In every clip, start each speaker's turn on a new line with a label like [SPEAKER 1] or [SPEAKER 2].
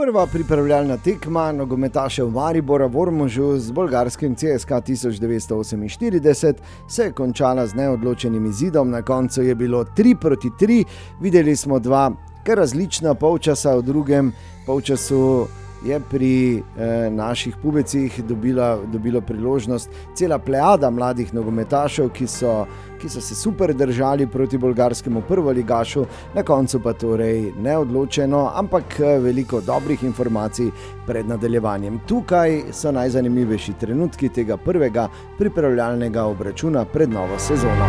[SPEAKER 1] Prva pripravljalna tekma nogometašev Maribora v Ormožu z bolgarskim Cska 1948 se je končala z neodločenim izidom. Na koncu je bilo 3-3. Videli smo dva kar različna polčasa. V drugem polčasu je pri naših pubecih dobilo priložnost cela plejada mladih nogometašev, ki so se super držali proti bolgarskemu prvoligašu, na koncu pa torej neodločeno, ampak veliko dobrih informacij pred nadaljevanjem. Tukaj so najzanimivejši trenutki tega prvega pripravljalnega obračuna pred novo sezono.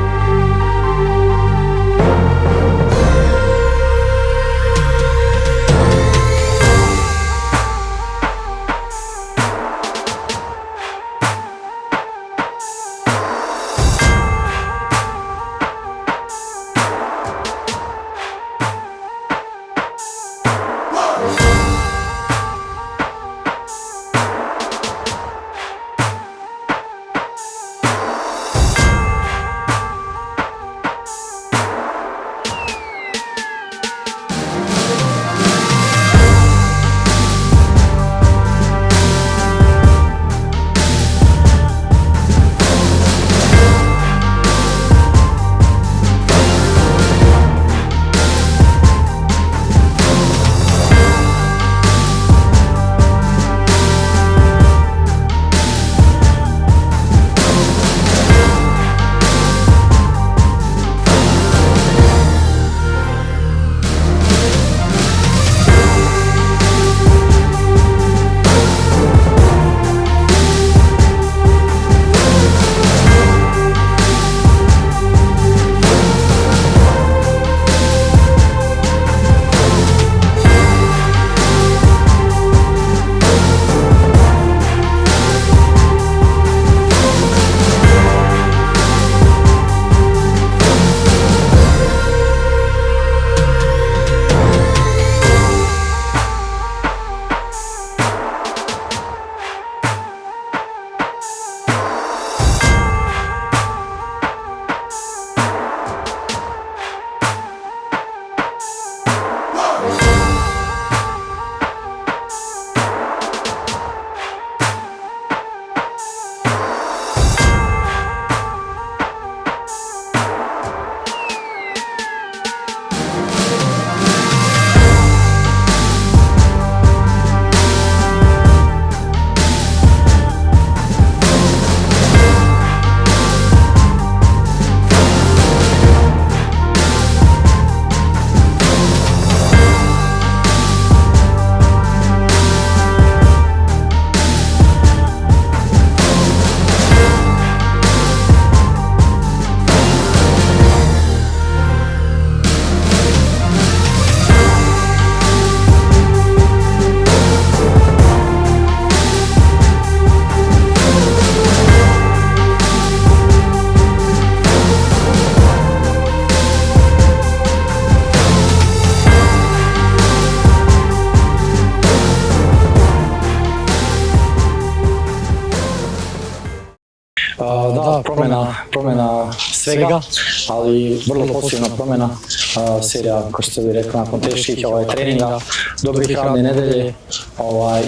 [SPEAKER 2] Da, promjena svega, ali vrlo pozitivna promjena. Serija, kao što bi rekao, nakon teških treninga, dobrih radne nedelje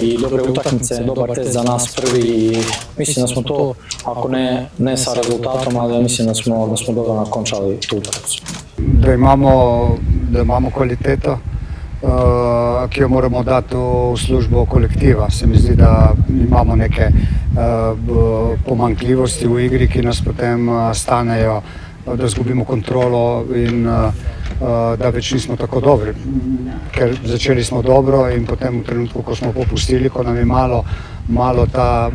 [SPEAKER 2] i dobre utakmice, dobar test za nas prvi i mislim da smo to, ako ne sa rezultatom, ali mislim da smo dobro nakončali tu utakmicu.
[SPEAKER 3] Da imamo kvaliteto, ki jo moramo dati v službo kolektiva. Se mi zdi, da imamo neke pomanjkljivosti v igri, ki nas potem stanejo, da izgubimo kontrolo in da več nismo tako dobri. Ker začeli smo dobro in potem v trenutku, ko smo popustili, ko nam je malo ta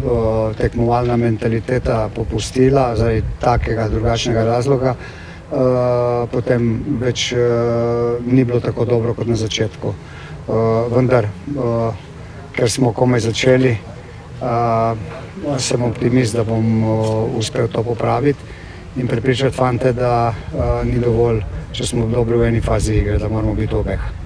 [SPEAKER 3] tekmovalna mentaliteta popustila zaradi takega drugačnega razloga, potem več ni bilo tako dobro kot na začetku. Vendar, ker smo komaj začeli, sem optimist, da bom uspel to popraviti in prepričati fante, da ni dovolj, če smo dobri v eni fazi igre, da moramo biti v obeh.